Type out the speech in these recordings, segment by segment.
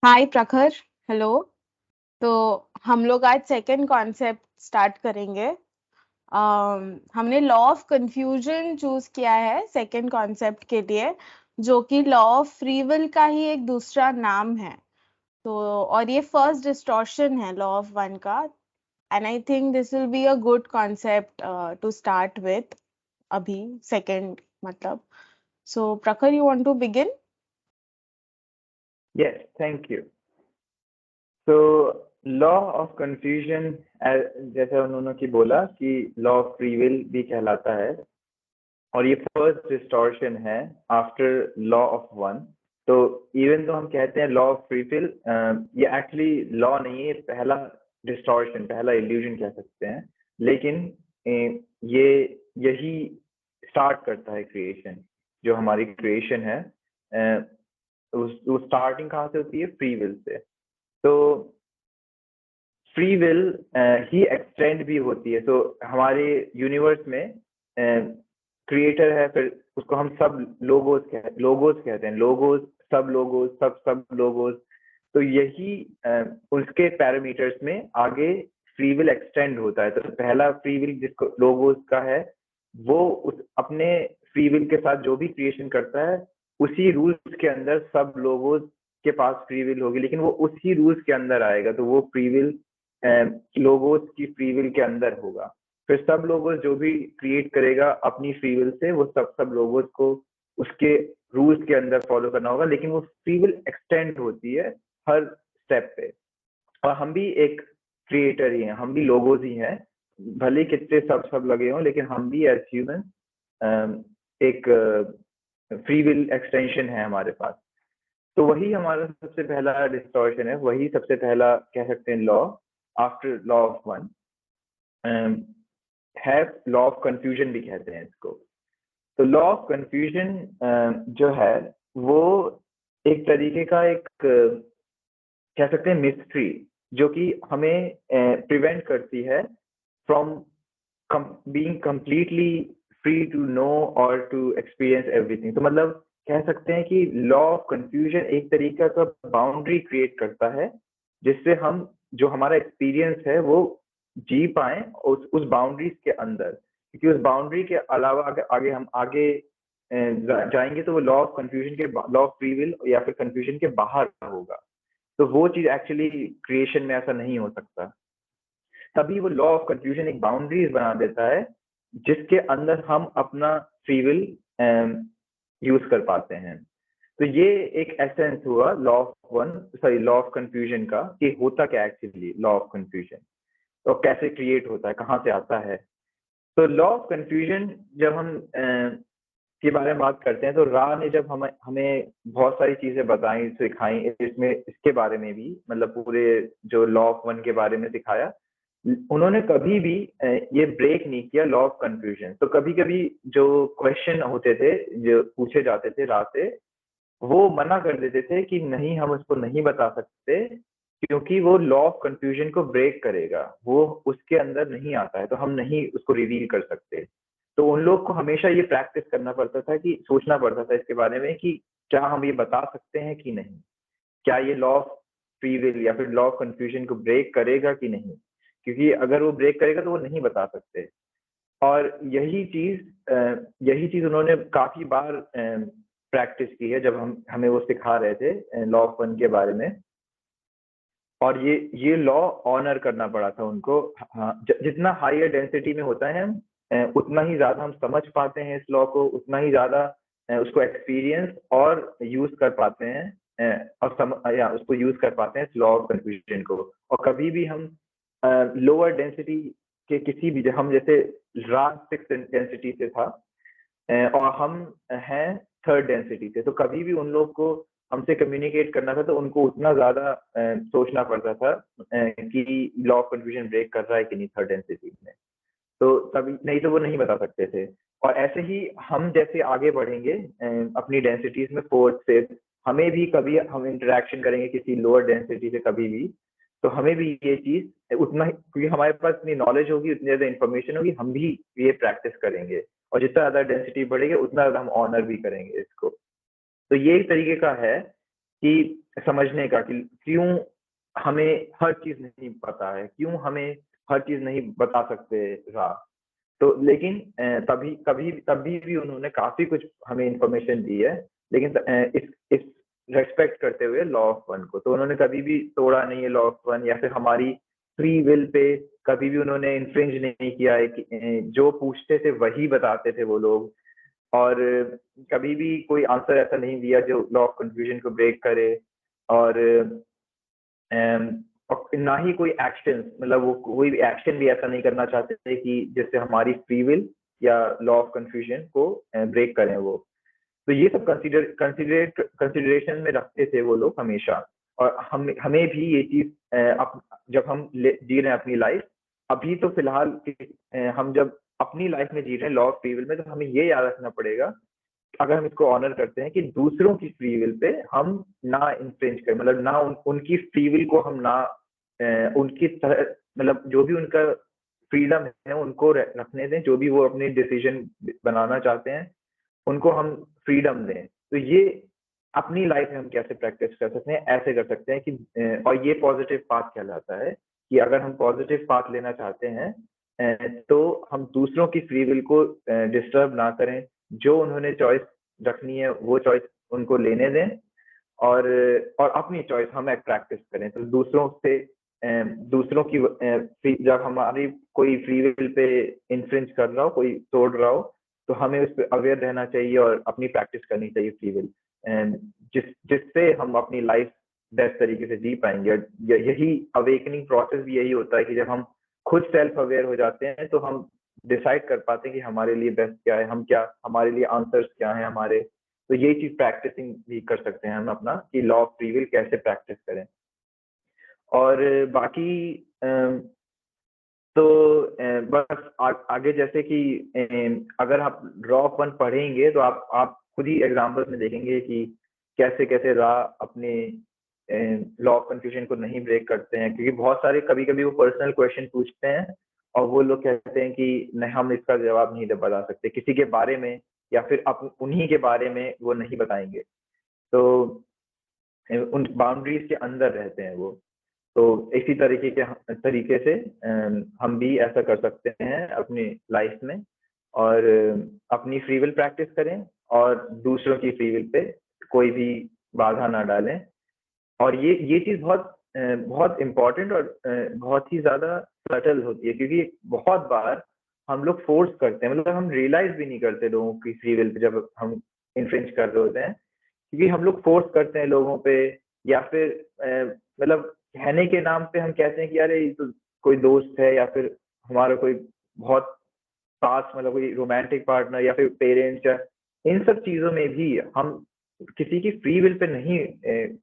हाय प्रखर। हेलो। तो हम लोग आज सेकंड कॉन्सेप्ट स्टार्ट करेंगे। हमने लॉ ऑफ कंफ्यूजन चूज किया है सेकंड कॉन्सेप्ट के लिए, जो कि लॉ ऑफ फ्री विल का ही एक दूसरा नाम है। तो और ये फर्स्ट डिस्टॉर्शन है लॉ ऑफ वन का। And I think this will be a good concept to start with. अभी सेकंड मतलब। So Prakhar, you want to begin? Yes, thank you. So, law of confusion जैसे उन्होंने की बोला कि लॉ ऑफ फ्री विल भी कहलाता है और ये फर्स्ट डिस्टॉर्शन है आफ्टर लॉ ऑफ वन। तो इवन तो हम कहते हैं लॉ ऑफ फ्री विल, ये एक्चुअली लॉ नहीं है, पहला डिस्टॉर्शन, पहला इल्यूजन कह सकते हैं। लेकिन ये यही स्टार्ट करता है क्रिएशन, जो हमारी क्रिएशन है। वो स्टार्टिंग कहाँ से होती है? Free will say. तो फ्री विल ही एक्सटेंड भी होती है। तो हमारे यूनिवर्स में क्रिएटर है, फिर उसको हम सब लोगोस कहते हैं, लोगोस, सब लोगोस, सब लोगोस। तो यही उसके पैरामीटर्स में आगे फ्री विल एक्सटेंड होता है। तो पहला फ्री विल जिसको लोगोस का है, वो उस अपने फ्री विल के साथ जो भी क्रिएशन करता है उसी रूल्स के अंदर सब लोगोस के पास फ्री विल होगी, लेकिन वो उसी रूल्स के अंदर आएगा। तो वो फ्री विल लोगोस की फ्री विल के अंदर होगा। फिर सब लोगोस जो भी क्रिएट करेगा अपनी फ्री विल से, वो सब लोगोस को उसके रूल्स के अंदर फॉलो करना होगा, लेकिन वो फ्री विल एक्सटेंड होती है हर स्टेप पे। और हम भी एक क्रिएटर ही हैं, हम भी लोगोस ही हैं, भले कितने सब लगे हों, लेकिन हम भी एज ह्यूमन एक फ्री विल एक्सटेंशन है हमारे पास। तो वही हमारा सबसे पहला डिस्टॉर्शन है, वही सबसे पहला कह सकते हैं law after law of one है। लॉ ऑफ कंफ्यूजन भी कहते हैं इसको। तो लॉ ऑफ कंफ्यूजन जो है वो एक तरीके का एक कह सकते हैं मिस्ट्री, जो कि हमें प्रिवेंट करती है from being completely free to know or to experience everything। तो मतलब कह सकते हैं कि लॉ ऑफ कंफ्यूजन एक तरीका का बाउंड्री क्रिएट करता है, जिससे हम जो हमारा एक्सपीरियंस है वो जी पाए उस बाउंड्रीज के अंदर। क्योंकि उस बाउंड्री के अलावा आगे हम आगे जाएंगे तो वो लॉ ऑफ कंफ्यूजन के लॉ ऑफ फ्री विल या फिर कंफ्यूजन के बाहर होगा। तो वो चीज एक्चुअली क्रिएशन में ऐसा नहीं हो सकता। तभी वो लॉ ऑफ कंफ्यूजन एक बाउंड्रीज बना देता है जिसके अंदर हम अपना फ्री विल यूज कर पाते हैं। तो ये एक एसेंस हुआ law of law of confusion का, कि होता क्या एक्चुअली लॉ ऑफ कंफ्यूजन, तो कैसे क्रिएट होता है, कहाँ से आता है। तो लॉ ऑफ कंफ्यूजन जब हम के बारे में बात करते हैं, तो रा ने जब हमें बहुत सारी चीजें बताई, सिखाई, इसमें इसके बारे में भी, मतलब पूरे जो लॉ ऑफ वन के बारे में सिखाया, उन्होंने कभी भी ये ब्रेक नहीं किया लॉ ऑफ कंफ्यूजन। तो कभी कभी जो क्वेश्चन होते थे, जो पूछे जाते थे रा से, वो मना कर देते थे कि नहीं, हम उसको नहीं बता सकते, क्योंकि वो लॉ ऑफ कंफ्यूजन को ब्रेक करेगा, वो उसके अंदर नहीं आता है, तो हम नहीं उसको रिवील कर सकते। तो उन लोग को हमेशा ये प्रैक्टिस करना पड़ता था, कि सोचना पड़ता था इसके बारे में कि क्या हम ये बता सकते हैं कि नहीं, क्या ये लॉ ऑफ फ्री विल या फिर लॉ ऑफ कंफ्यूजन को ब्रेक करेगा कि नहीं। क्योंकि अगर वो ब्रेक करेगा तो वो नहीं बता सकते। और यही चीज उन्होंने काफी बार प्रैक्टिस की है, जब हमें वो सिखा रहे थे लॉ ऑफ वन के बारे में। और ये लॉ ऑनर करना पड़ा था उनको। हाँ, जितना हायर डेंसिटी में होता है हम, उतना ही ज्यादा हम समझ पाते हैं इस लॉ को, उतना ही ज्यादा उसको एक्सपीरियंस और यूज कर पाते हैं, या उसको यूज कर पाते हैं इस लॉ ऑफ कंफ्यूजन को। और कभी भी हम लोअर डेंसिटी के किसी भी, हम जैसे रा 6 डेंसिटी से था, और हम हैं 3rd डेंसिटी से, तो कभी भी उन लोग को हमसे कम्युनिकेट करना था तो उनको उतना ज्यादा सोचना पड़ता था कि लॉ ऑफ कंफ्यूजन ब्रेक कर रहा है कि नहीं 3rd डेंसिटी में। तो तभी, नहीं तो वो नहीं बता सकते थे। और ऐसे ही हम जैसे आगे बढ़ेंगे अपनी डेंसिटीज में, 4th से हमें भी कभी हम इंटरेक्शन करेंगे किसी लोअर डेंसिटी से कभी भी, तो हमें भी ये चीज उतना ही, क्योंकि हमारे पास इतनी नॉलेज होगी, उतनी ज्यादा इन्फॉर्मेशन होगी, हम भी ये प्रैक्टिस करेंगे। और जितना ज्यादा डेंसिटी बढ़ेगी उतना ज्यादा हम ऑनर भी करेंगे इसको। तो ये एक तरीके का है कि समझने का कि क्यों हमें हर चीज नहीं पता है, क्यों हमें हर चीज नहीं बता सकते राह। तो लेकिन तभी भी उन्होंने काफी कुछ हमें इंफॉर्मेशन दी है, लेकिन इस रेस्पेक्ट करते हुए लॉ ऑफ वन को। तो उन्होंने कभी भी तोड़ा नहीं है लॉ ऑफ वन, या फिर हमारी फ्री विल पे कभी भी उन्होंने इन्फ्रिंज नहीं किया है कि जो पूछते थे वही बताते थे वो लोग। और कभी भी कोई आंसर ऐसा नहीं दिया जो लॉ ऑफ कंफ्यूजन को ब्रेक करे। और और ना ही कोई एक्शन, मतलब वो कोई एक्शन भी ऐसा नहीं करना चाहते थे कि जिससे हमारी फ्री विल या लॉ ऑफ कंफ्यूजन को ब्रेक करें वो। तो ये सब कंसिडरेशन में रखते थे वो लोग हमेशा। और हमें भी ये चीज जब हम जी रहे हैं अपनी लाइफ, अभी तो फिलहाल हम जब अपनी लाइफ में जी रहे हैं लॉ ऑफ फ्री विल में, तो हमें ये याद रखना पड़ेगा, अगर हम इसको ऑनर करते हैं, कि दूसरों की फ्री विल पे हम ना इन्फ्रिंज करें, मतलब ना उनकी फ्री विल को हम ना उनकी तरह, मतलब जो भी उनका फ्रीडम है उनको रखने दें, जो भी वो अपने डिसीजन बनाना चाहते हैं उनको हम फ्रीडम दें। तो ये अपनी लाइफ में हम कैसे प्रैक्टिस कर सकते हैं, ऐसे कर सकते हैं कि और ये पॉजिटिव पाथ कहलाता है कि अगर हम पॉजिटिव पाथ लेना चाहते हैं तो हम दूसरों की फ्री विल को डिस्टर्ब ना करें, जो उन्होंने चॉइस रखनी है वो चॉइस उनको लेने दें, और अपनी चॉइस हम एक प्रैक्टिस करें। तो दूसरों की जब हमारी कोई फ्री विल पे इन्फ्रिंज कर रहा हो, कोई तोड़ रहा हो, तो हमें उस पर अवेयर रहना चाहिए और अपनी प्रैक्टिस करनी चाहिए फ्री विल, जिससे हम अपनी लाइफ बेस्ट तरीके से जी पाएंगे। यही अवेकनिंग प्रोसेस भी यही होता है कि जब हम खुद सेल्फ अवेयर हो जाते हैं तो हम डिसाइड कर पाते हैं कि हमारे लिए बेस्ट क्या है, हमारे लिए आंसर्स क्या है हमारे। तो ये चीज प्रैक्टिसिंग भी कर सकते हैं हम अपना, कि लॉ ऑफ फ्री विल कैसे प्रैक्टिस करें। और बाकी तो बस आगे जैसे कि अगर आप रॉ ऑफ वन पढ़ेंगे तो आप खुद ही एग्जाम्पल्स में देखेंगे कि कैसे कैसे रा अपने लॉ ऑफ कंफ्यूजन को नहीं ब्रेक करते हैं। क्योंकि बहुत सारे कभी कभी वो पर्सनल क्वेश्चन पूछते हैं और वो लोग कहते हैं कि नहीं, हम इसका जवाब नहीं बता सकते किसी के बारे में, या फिर उन्हीं के बारे में वो नहीं बताएंगे। तो उन बाउंड्रीज के अंदर रहते हैं वो। तो इसी तरीके से हम भी ऐसा कर सकते हैं अपनी लाइफ में, और अपनी फ्री विल प्रैक्टिस करें और दूसरों की फ्री विल पे कोई भी बाधा ना डालें। और ये चीज बहुत इम्पोर्टेंट और बहुत ही ज्यादा सटल होती है, क्योंकि बहुत बार हम लोग फोर्स करते हैं, मतलब हम रियलाइज भी नहीं करते लोगों की फ्री विल पे जब हम इन्फ्रिंज कर रहे होते हैं, क्योंकि हम लोग फोर्स करते हैं लोगों पे, या फिर मतलब कहने के नाम पे हम कहते हैं कि अरे ये तो कोई दोस्त है, या फिर हमारा कोई बहुत पास, मतलब कोई रोमांटिक पार्टनर या फिर पेरेंट्स, या इन सब चीजों में भी हम किसी की फ्री विल पे नहीं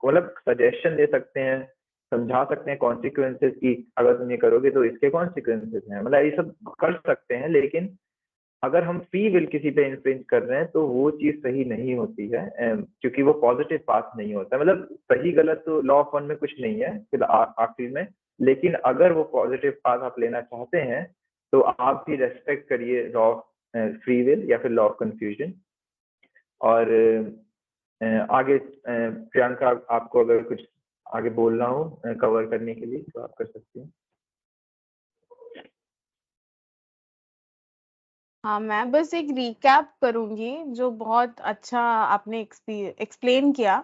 मतलब सजेशन दे सकते हैं, समझा सकते हैं कॉन्सिक्वेंसेस की, अगर तुम ये करोगे तो इसके कॉन्सिक्वेंसेस हैं, मतलब ये सब कर सकते हैं। लेकिन अगर हम फ्री विल किसी पे इन्फ्रिंज कर रहे हैं तो वो चीज सही नहीं होती है, क्योंकि वो पॉजिटिव पाथ नहीं होता। मतलब सही गलत तो लॉ ऑफ वन में कुछ नहीं है फिर आखिर में, लेकिन अगर वो पॉजिटिव पाथ आप लेना चाहते हैं तो आप भी रेस्पेक्ट करिए लॉ ऑफ फ्री विल या फिर लॉ ऑफ कंफ्यूजन। और आगे प्रियंका, आपको अगर कुछ आगे बोलना हो कवर करने के लिए तो आप कर सकते हैं। हाँ, मैं बस एक रिकैप करूंगी जो बहुत अच्छा आपने एक्सप्लेन किया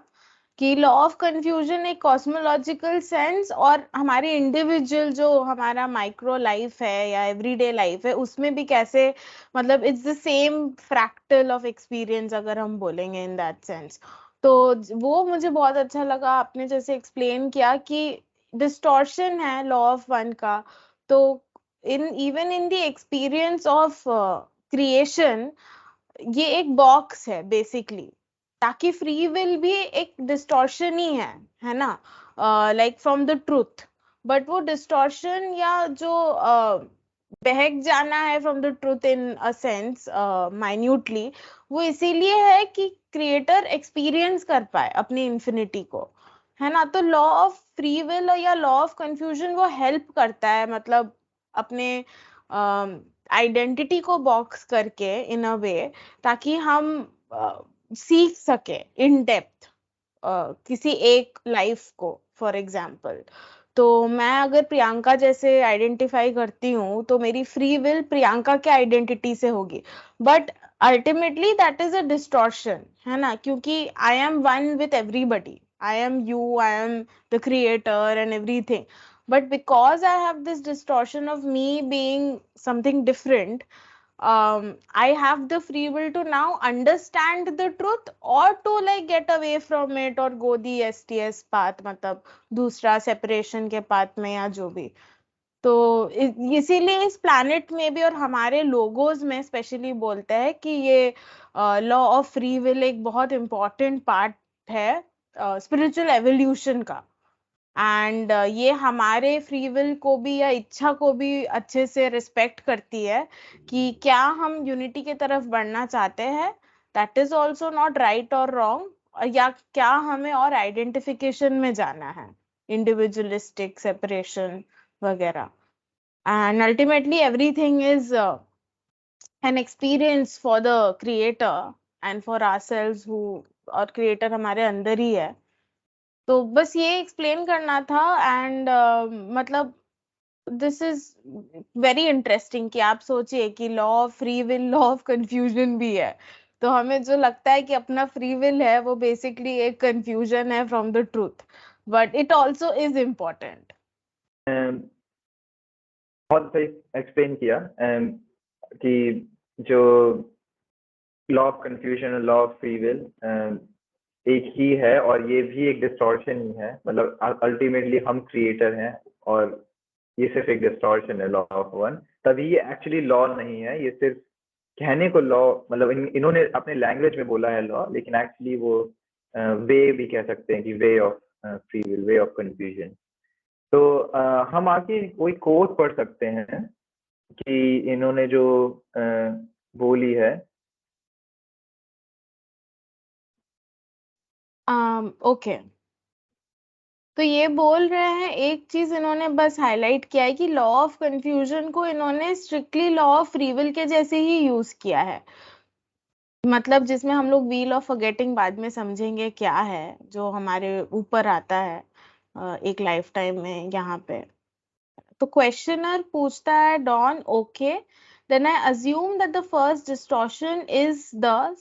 कि लॉ ऑफ कंफ्यूजन एक कॉस्मोलॉजिकल सेंस और हमारे इंडिविजुअल जो हमारा माइक्रो लाइफ है या एवरीडे लाइफ है उसमें भी कैसे, मतलब it's the same fractal of experience अगर हम बोलेंगे इन दैट सेंस। तो वो मुझे बहुत अच्छा लगा आपने जैसे एक्सप्लेन किया कि डिस्टॉर्शन है लॉ ऑफ वन का। तो in even in the experience of creation ये एक बॉक्स है बेसिकली, ताकि फ्री विल भी एक डिस्टॉर्शन ही है ना, like from the truth. But वो डिस्टॉर्शन या जो बहक जाना है from the truth in a sense minutely, वो इसीलिए है कि क्रिएटर एक्सपीरियंस कर पाए अपनी इंफिनिटी को, है ना। तो लॉ ऑफ फ्री विल या लॉ ऑफ कंफ्यूजन वो हेल्प करता है, मतलब अपने आइडेंटिटी को बॉक्स करके इन अ वे, ताकि हम सीख सके इन डेप्थ किसी एक लाइफ को, फॉर एग्जाम्पल, तो मैं अगर प्रियंका जैसे आइडेंटिफाई करती हूँ तो मेरी फ्री विल प्रियंका के आइडेंटिटी से होगी, but ultimately that is a distortion, है ना, क्योंकि I am one with everybody, I am you, I am the creator and everything, but because I have this distortion of me being something different, I have the free will to now understand the truth or to like get away from it or go the STS path, मतलब दूसरा separation के path में या जो भी। तो इसीलिए इस प्लैनेट में भी और हमारे लोगोज में स्पेशली बोलते हैं कि ये लॉ ऑफ फ्री विल एक बहुत इंपॉर्टेंट पार्ट है स्पिरिचुअल एवोल्यूशन का। एंड ये हमारे फ्री विल को भी या इच्छा को भी अच्छे से रिस्पेक्ट करती है कि क्या हम यूनिटी की तरफ बढ़ना चाहते हैं, that is also not right और रॉन्ग, या क्या हमें और आइडेंटिफिकेशन में जाना है, इंडिविजुअलिस्टिक सेपरेशन वगैरह। And ultimately everything is an experience for the creator and for ourselves who, और क्रिएटर हमारे अंदर ही है। तो बस ये एक्सप्लेन करना था। एंड मतलब दिस इज वेरी इंटरेस्टिंग कि आप सोचिए कि law of free will, law of confusion भी है, तो हमें जो लगता है कि अपना फ्री विल है वो बेसिकली एक कंफ्यूजन है from the truth, but it also is important. बहुत सही एक्सप्लेन किया कि जो लॉ ऑफ कंफ्यूजन और लॉ ऑफ फ्री विल एक ही है और ये भी एक डिस्टॉर्शन ही है, मतलब अल्टीमेटली हम क्रिएटर हैं और ये सिर्फ एक डिस्टॉर्शन है लॉ ऑफ वन, तभी ये एक्चुअली लॉ नहीं है, ये सिर्फ कहने को लॉ, मतलब इन्होंने अपने लैंग्वेज में बोला है लॉ, लेकिन एक्चुअली वो वे भी कह सकते हैं कि way of free will, way of confusion. तो हम आगे कोई कोट पढ़ सकते हैं कि इन्होंने जो बोली है। ओके, तो ये बोल रहे हैं, एक चीज इन्होंने बस हाईलाइट किया है कि लॉ ऑफ कंफ्यूजन को इन्होंने strictly law of free will के जैसे ही यूज किया है, मतलब जिसमें हम लोग व्हील ऑफ फॉरगेटिंग बाद में समझेंगे क्या है, जो हमारे ऊपर आता है एक लाइफ टाइम में यहाँ पे। तो क्वेश्चनर पूछता है Don, okay then I assume that the first distortion is the,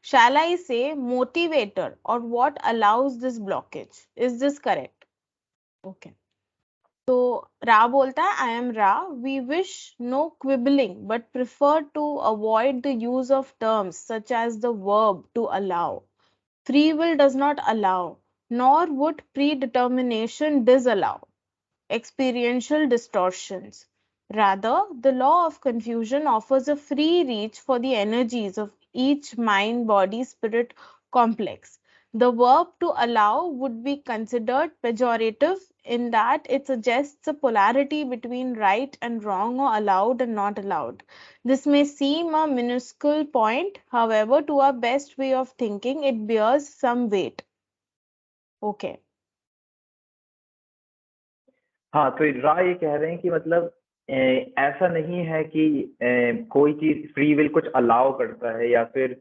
shall I say, motivator or what allows this blockage, is this correct? Okay, तो रा बोलता है, I am Ra, we wish no quibbling but prefer to avoid the use of terms such as the verb to allow. Free will does not allow nor would predetermination disallow experiential distortions. Rather, the law of confusion offers a free reach for the energies of each mind body spirit complex. The verb to allow would be considered pejorative in that it suggests a polarity between right and wrong or allowed and not allowed. This may seem a minuscule point, however, to our best way of thinking, it bears some weight. Okay. हाँ, तो रा ये कह रहे हैं कि मतलब ऐसा नहीं है कि कोई चीज फ्री विल कुछ अलाउ करता है या फिर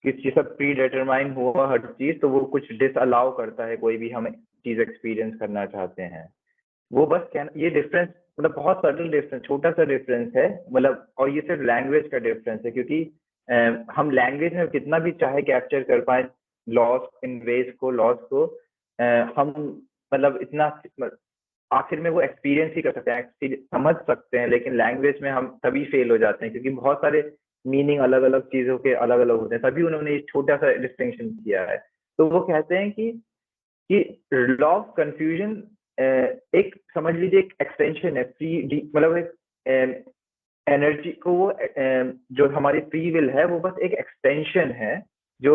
किसी सब प्री डिटरमाइन हुआ हर चीज, तो वो कुछ डिस अलाउ करता है कोई भी हम चीज एक्सपीरियंस करना चाहते हैं। वो बस ये डिफरेंस मतलब बहुत सटल डिफरेंस, छोटा सा डिफरेंस है, मतलब, और ये सिर्फ लैंग्वेज का डिफरेंस है, क्योंकि हम लैंग्वेज में कितना भी चाहे कैप्चर कर पाए लॉस इन वेज को, लॉस को हम मतलब इतना आखिर में वो एक्सपीरियंस ही कर सकते हैं, समझ सकते हैं, लेकिन लैंग्वेज में हम तभी फेल हो जाते हैं क्योंकि बहुत सारे मीनिंग अलग अलग चीजों के अलग अलग होते हैं, तभी उन्होंने एक छोटा सा डिस्टिंक्शन किया है। तो वो कहते हैं कि लॉ ऑफ कंफ्यूजन एक समझ लीजिए एक एक्सटेंशन है, फ्री मतलब एक एनर्जी को वो जो हमारी फ्री विल है वो बस एक एक्सटेंशन है जो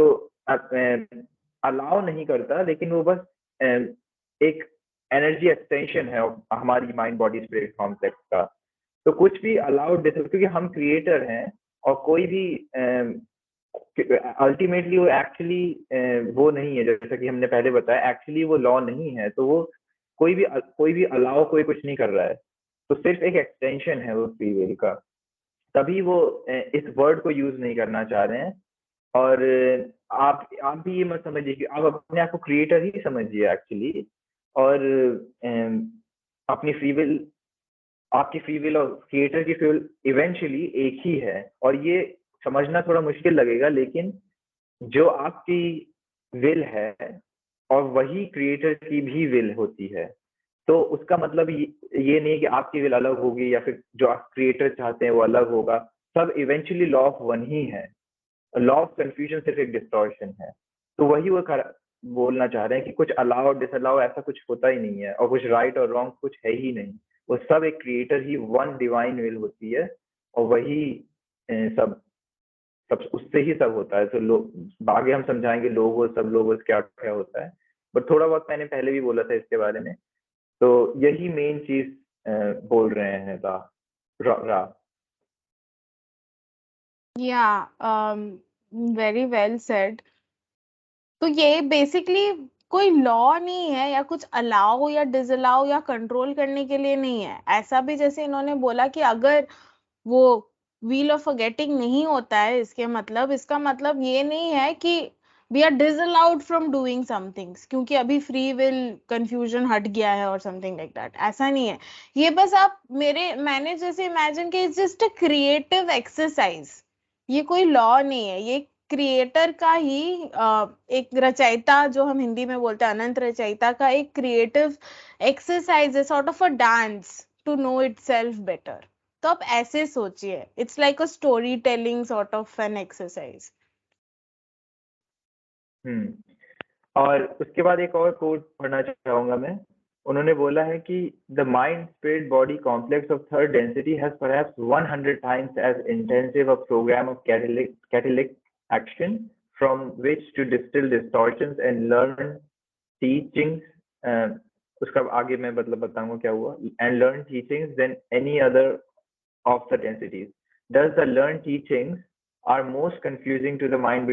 अलाउ नहीं करता, लेकिन वो बस एक एनर्जी एक्सटेंशन है हमारी माइंड बॉडी स्पिरिट कॉम्प्लेक्स का। तो कुछ भी अलाउड, क्योंकि हम क्रिएटर हैं और कोई भी अल्टीमेटली वो एक्चुअली वो नहीं है, जैसा कि हमने पहले बताया, एक्चुअली वो लॉ नहीं है, तो वो कोई भी अलाउ कोई कुछ नहीं कर रहा है, तो सिर्फ एक एक्सटेंशन है वो फ्री विल का, तभी वो इस वर्ड को यूज नहीं करना चाह रहे हैं। और आप भी ये मत समझिए कि आप अपने आप को क्रिएटर ही समझिए एक्चुअली, और अपनी फ्री विल, आपकी फ्री विल और क्रिएटर की फ्री विल इवेंचुअली एक ही है। और ये समझना थोड़ा मुश्किल लगेगा, लेकिन जो आपकी विल है और वही क्रिएटर की भी विल होती है। तो उसका मतलब ये नहीं है कि आपकी विल अलग होगी या फिर जो आप क्रिएटर चाहते हैं वो अलग होगा। सब इवेंचुअली लॉ ऑफ वन ही है। लॉ ऑफ कंफ्यूजन सिर्फ एक डिस्टॉर्शन है। तो वही वो बोलना चाह रहे हैं कि कुछ अलाउ डिसअलाउ ऐसा कुछ होता ही नहीं है, और कुछ राइट और रॉन्ग कुछ है ही नहीं। वो सब एक creator he, one divine will होती है, और वही सब सब उससे ही सब होता है। तो लोग आगे हम समझाएंगे लोगों, सब लोगों क्या क्या होता है, बट थोड़ा बहुत मैंने पहले भी बोला था इसके बारे में। तो यही मेन चीज बोल रहे हैं रा। या वेरी वेल सेड। तो ये बेसिकली कोई लॉ नहीं है या कुछ अलाउ या डिसअलाउ या कंट्रोल करने के लिए नहीं है। ऐसा भी जैसे इन्होंने बोला कि अगर वो व्हील ऑफ फॉरगेटिंग नहीं होता है, इसका मतलब ये नहीं है कि we are disallowed from doing somethings क्योंकि अभी फ्री विल कंफ्यूजन हट गया है और समथिंग लाइक दैट। ऐसा नहीं है। ये बस आप मैंने जैसे इमेजिन कि it's just a creative exercise. ये कोई लॉ नहीं है, ये क्रिएटर का ही एक रचयिता, जो हम हिंदी में बोलते हैं अनंत रचयिता का एक क्रिएटिव एक्सरसाइज है, sort of a dance to know itself better. तो आप ऐसे सोचिए, it's like a story telling sort of an exercise. और उसके बाद एक और कोट पढ़ना चाहूंगा मैं। उन्होंने बोला है कि the mind spirit body complex of third density has perhaps 100 times as intensive a program of catalytic action from which to distill distortions and learn teachings, उसका आगे मैं मतलब बताऊंगा क्या हुआ, and learn teachings than any other of the densities. Thus, the learned teachings are most confusing to the mind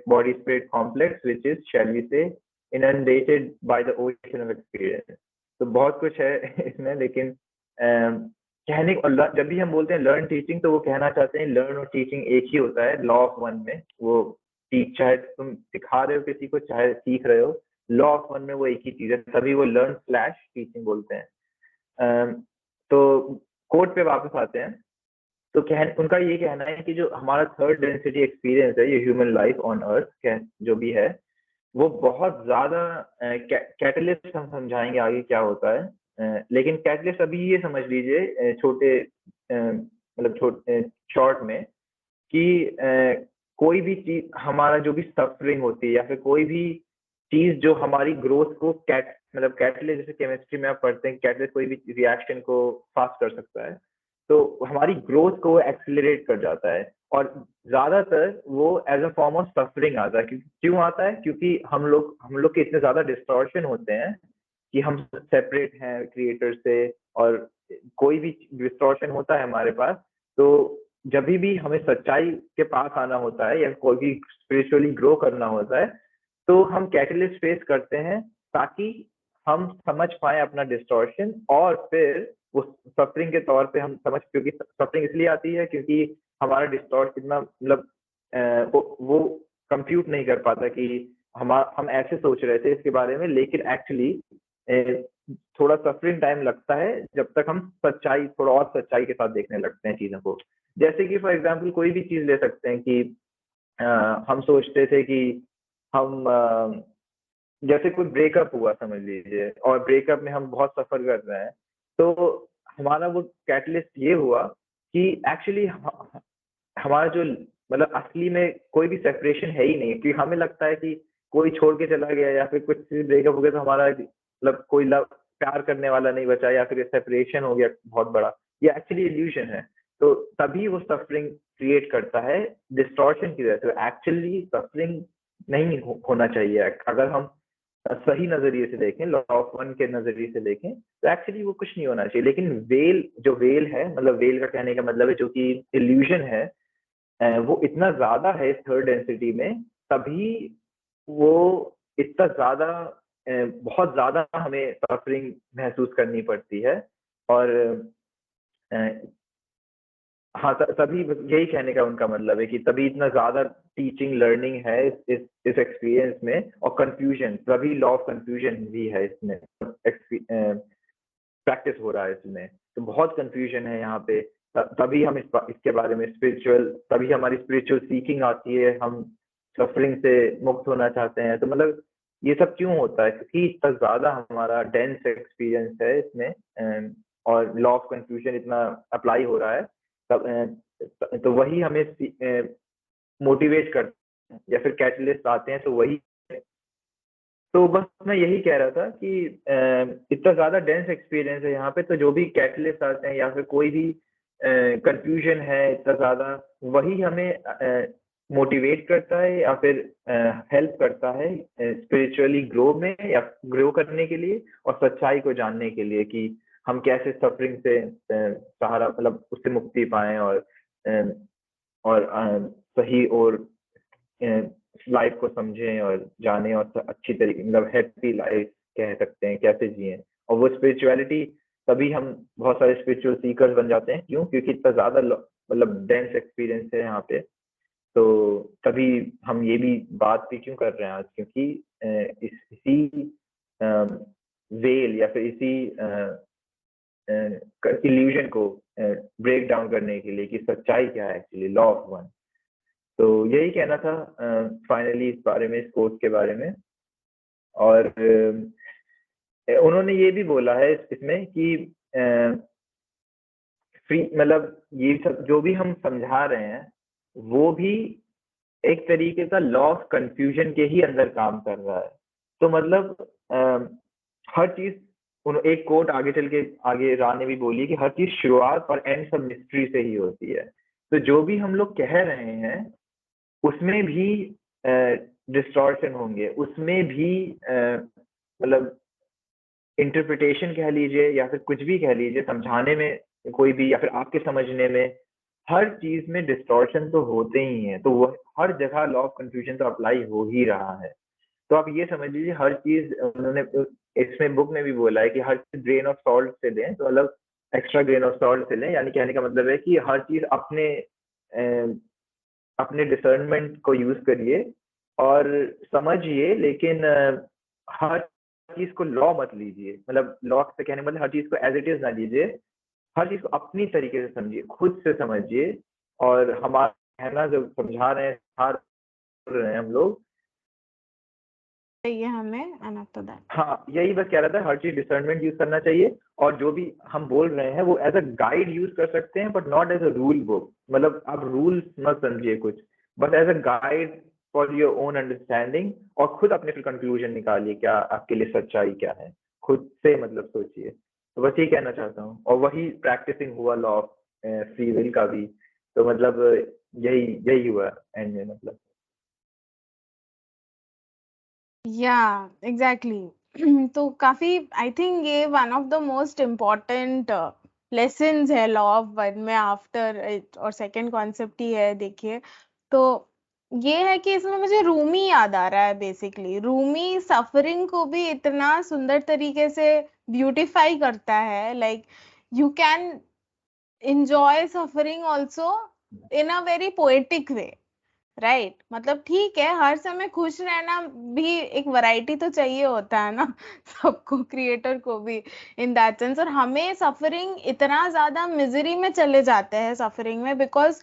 body spirit complex, which is, shall we say, inundated by the ocean of experience. तो बहुत कुछ है इसमें, लेकिन कहने और जब भी हम बोलते हैं लर्न टीचिंग, तो वो कहना चाहते हैं लर्न और टीचिंग एक ही होता है लॉ ऑफ वन में। वो चाहे तुम सिखा रहे हो किसी को, चाहे सीख रहे हो, लॉ ऑफ वन में वो एक ही चीज है, तभी वो लर्न स्लैश टीचिंग बोलते हैं। तो कोड पे वापस आते हैं। तो उनका ये कहना है कि जो हमारा थर्ड डेंसिटी एक्सपीरियंस है, ये ह्यूमन लाइफ ऑन अर्थ जो भी है, वो बहुत ज्यादा कैटलिस्ट, हम समझाएंगे आगे क्या होता है। लेकिन कैटलिस्ट अभी ये समझ लीजिए छोटे मतलब छोटे शॉर्ट में कि कोई भी चीज, हमारा जो भी सफरिंग होती है या फिर कोई भी चीज जो हमारी ग्रोथ को मतलब कैटलिस्ट, जैसे केमिस्ट्री में आप पढ़ते हैं कैटलिस्ट कोई भी रिएक्शन को फास्ट कर सकता है, तो हमारी ग्रोथ को एक्सिलरेट कर जाता है। और ज्यादातर वो as a form of suffering आता है। क्यों आता है? क्योंकि हम लोग के इतने ज्यादा डिस्टॉर्शन होते हैं कि हम सेपरेट हैं क्रिएटर से, और कोई भी डिस्टॉर्शन होता है हमारे पास, तो जब भी हमें सच्चाई के पास आना होता है या कोई भी स्पिरिचुअली ग्रो करना होता है, तो हम कैटलिस्ट फेस करते हैं ताकि हम समझ पाए अपना डिस्टॉर्शन, और फिर उस सफरिंग के तौर पे हम समझ, क्योंकि सफरिंग इसलिए आती है क्योंकि हमारा डिस्टॉर्ट इतना मतलब वो कंप्यूट नहीं कर पाता कि हम ऐसे सोच रहे थे इसके बारे में, लेकिन एक्चुअली थोड़ा सफरिंग टाइम लगता है जब तक हम सच्चाई, थोड़ा और सच्चाई के साथ देखने लगते हैं चीजों को। जैसे कि फॉर एग्जाम्पल कोई भी चीज ले सकते हैं कि हम सोचते थे कि हम जैसे कोई ब्रेकअप हुआ समझ लीजिए, और ब्रेकअप में हम बहुत सफर कर रहे हैं, तो हमारा वो कैटलिस्ट ये हुआ कि एक्चुअली हमारा जो मतलब असली में कोई भी सेपरेशन है ही नहीं, क्योंकि हमें लगता है कि कोई छोड़ के चला गया या फिर कुछ ब्रेकअप हो गया तो हमारा मतलब कोई प्यार करने वाला नहीं बचा, या फिर सेपरेशन हो गया बहुत बड़ा। ये एक्चुअली इल्यूजन है। तो तभी वो सफरिंग क्रिएट करता है डिस्टॉर्शन की वजह से। एक्चुअली सफरिंग नहीं होना चाहिए। अगर हम सही नजरिए से देखें, लॉ ऑफ वन के नजरिए से देखें, तो एक्चुअली वो कुछ नहीं होना चाहिए। लेकिन वेल है, मतलब वेल का कहने का मतलब है जो कि इल्यूजन है, वो इतना ज्यादा है इस थर्ड डेंसिटी में, तभी वो इतना ज्यादा बहुत ज्यादा हमें सफरिंग महसूस करनी पड़ती है। और हाँ, तभी यही कहने का उनका मतलब है कि तभी इतना ज्यादा टीचिंग लर्निंग है इस एक्सपीरियंस में, और कंफ्यूजन, तभी लॉ ऑफ कंफ्यूजन भी है इसमें, प्रैक्टिस हो रहा है इसमें। तो बहुत कंफ्यूजन है यहाँ पे, तभी हम इसके बारे में स्पिरिचुअल, तभी हमारी स्पिरिचुअल सीकिंग आती है, हम सफरिंग से मुक्त होना चाहते हैं। तो मतलब ये सब क्यों होता है, क्योंकि इतना ज्यादा हमारा डेंस एक्सपीरियंस है इसमें, और लॉ ऑफ कंफ्यूजन इतना अप्लाई हो रहा है, तब तो वही हमें मोटिवेट करते हैं, या फिर कैटलिस्ट आते हैं तो वही। तो बस मैं यही कह रहा था कि इतना ज्यादा डेंस एक्सपीरियंस है यहाँ पे, तो जो भी कैटलिस्ट आते हैं या फिर कोई भी कंफ्यूजन है इतना ज्यादा, वही हमें मोटिवेट करता है या फिर हेल्प करता है स्पिरिचुअली ग्रो में, या ग्रो करने के लिए, और सच्चाई को जानने के लिए कि हम कैसे सफरिंग से सहारा, मतलब उससे मुक्ति पाएं, और सही और लाइफ को समझें और जाने, और अच्छी तरीके, मतलब हैप्पी लाइफ कह सकते हैं, कैसे जिए। और वो स्पिरिचुअलिटी, तभी हम बहुत सारे स्पिरिचुअल सीकर्स बन जाते हैं। क्यों? क्योंकि इतना ज्यादा मतलब डेंस एक्सपीरियंस है यहाँ पे। तो तभी हम ये भी बात भी क्यों कर रहे हैं आज, क्योंकि इसी वेल या फिर इसी इल्यूजन को ब्रेक डाउन करने के लिए कि सच्चाई क्या है एक्चुअली, लॉ ऑफ वन। तो यही कहना था फाइनली इस बारे में, इस कोर्स के बारे में। और उन्होंने ये भी बोला है इसमें कि फ्री, मतलब ये सब जो भी हम समझा रहे हैं वो भी एक तरीके का लॉ ऑफ कंफ्यूजन के ही अंदर काम कर रहा है। तो मतलब हर चीज, एक कोट आगे चल के, आगे राह ने भी बोली कि हर चीज शुरुआत और एंड सब मिस्ट्री से ही होती है। तो जो भी हम लोग कह रहे हैं उसमें भी डिस्टॉर्शन होंगे, उसमें भी मतलब इंटरप्रिटेशन कह लीजिए या फिर कुछ भी कह लीजिए, समझाने में कोई भी, या फिर आपके समझने में, हर चीज में डिस्टॉर्शन तो होते ही हैं। तो वो हर जगह लॉ ऑफ कंफ्यूजन तो अप्लाई हो ही रहा है। तो आप ये समझ लीजिए, हर चीज उन्होंने इसमें बुक में भी बोला है कि हर चीज ग्रेन ऑफ सॉल्ट से लें, तो मतलब एक्स्ट्रा ग्रेन ऑफ सॉल्ट से लें, यानी कहने का मतलब है कि हर चीज अपने डिसर्नमेंट को यूज करिए और समझिए, लेकिन हर चीज को लॉ मत लीजिए। मतलब लॉ से कहने मतलब हर चीज को एज इट इज ना लीजिए, हर चीज को अपनी तरीके से समझिए, खुद से समझिए। और हमारा कहना जो समझा रहे हैं, सिखा रहे हैं हम लोग, चाहिए हमें, एंड आफ्टर दैट हाँ यही बस कह रहा था, हर चीज डिसर्नमेंट यूज करना चाहिए। और जो भी हम बोल रहे हैं वो एज अ गाइड यूज कर सकते हैं, but not as a rule book. मतलब आप रूल्स मत समझिए कुछ, बस as a guide for your own understanding. और खुद अपने फिर कंक्लूजन निकालिए, क्या आपके लिए सच्चाई क्या है, खुद से मतलब सोचिए। तो बस ये कहना चाहता हूँ, और वही प्रैक्टिसिंग हुआ लॉ ऑफ फ्री विल का भी। तो मतलब यही यही हुआ एंड में, मतलब। या एग्जैक्टली तो काफी आई थिंक ये one of the most important lessons है लॉ ऑफ वन में आफ्टर, और सेकंड कॉन्सेप्ट ही है देखिए। तो ये है कि इसमें मुझे रूमी याद आ रहा है। बेसिकली रूमी सफरिंग को भी इतना सुंदर तरीके से ब्यूटिफाई करता है, like you can enjoy suffering also in a very poetic way, right मतलब ठीक है, हर समय खुश रहना भी एक वैरायटी तो चाहिए होता है ना सबको, क्रिएटर को भी, इन दैट सेंस। और हमें सफरिंग, इतना ज्यादा मिजरी में चले जाते हैं सफरिंग में बिकॉज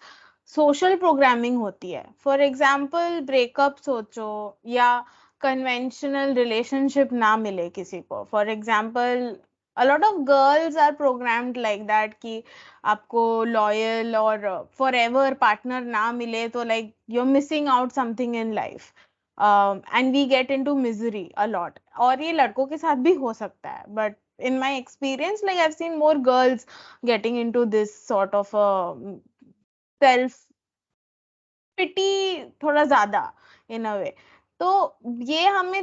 सोशल प्रोग्रामिंग होती है। फॉर एग्जाम्पल ब्रेकअप सोचो, या कन्वेंशनल रिलेशनशिप ना मिले किसी को। For example a lot of girls are programmed like that कि आपको लॉयल और फॉर एवर पार्टनर ना मिले तो like you are missing out something in life, and we get into misery a lot. और ये लड़कों के साथ भी हो सकता है, but in my experience, like I've seen more girls getting into this sort of a self pity थोड़ा ज्यादा in a way। तो ये हमें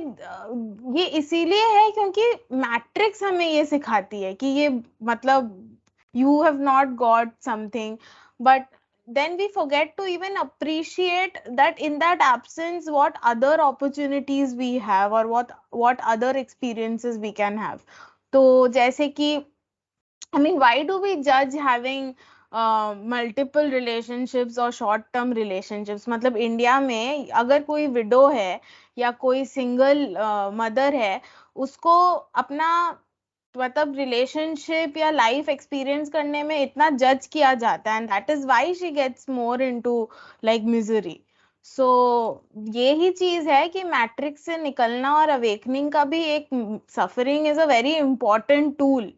ये इसीलिए है क्योंकि मैट्रिक्स हमें ये सिखाती है कि ये मतलब you have not got something, but then we forget to even appreciate that in that absence what other opportunities we have, or what other experiences we can have। तो जैसे कि I mean, why do we judge having multiple relationships और short term relationships, मतलब India में अगर कोई window है या कोई सिंगल मदर है, उसको अपना मतलब रिलेशनशिप या लाइफ एक्सपीरियंस करने में इतना जज किया जाता है, and that is why she gets more into like misery. So यही चीज है कि मैट्रिक्स से निकलना और अवेकनिंग का भी एक, suffering is a very important tool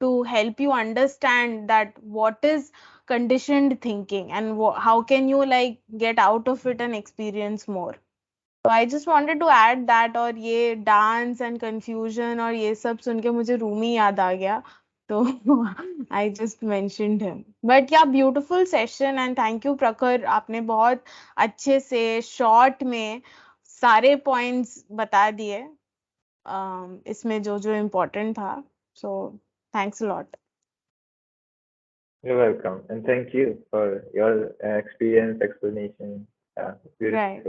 to help you understand that what is conditioned thinking and how can you like get out of it and experience more. So I just wanted to add that, और ये dance and confusion और ये सब सुन के मुझे रूमी याद आ गया, तो I just mentioned him. But yeah beautiful session, and thank you Prakhar, आपने बहुत अच्छे से शॉर्ट में सारे पॉइंट्स बता दिए इसमें जो जो इम्पोर्टेंट था। So thanks a lot. You're welcome, and thank you for your experience, explanation. Yeah, beautiful. Right.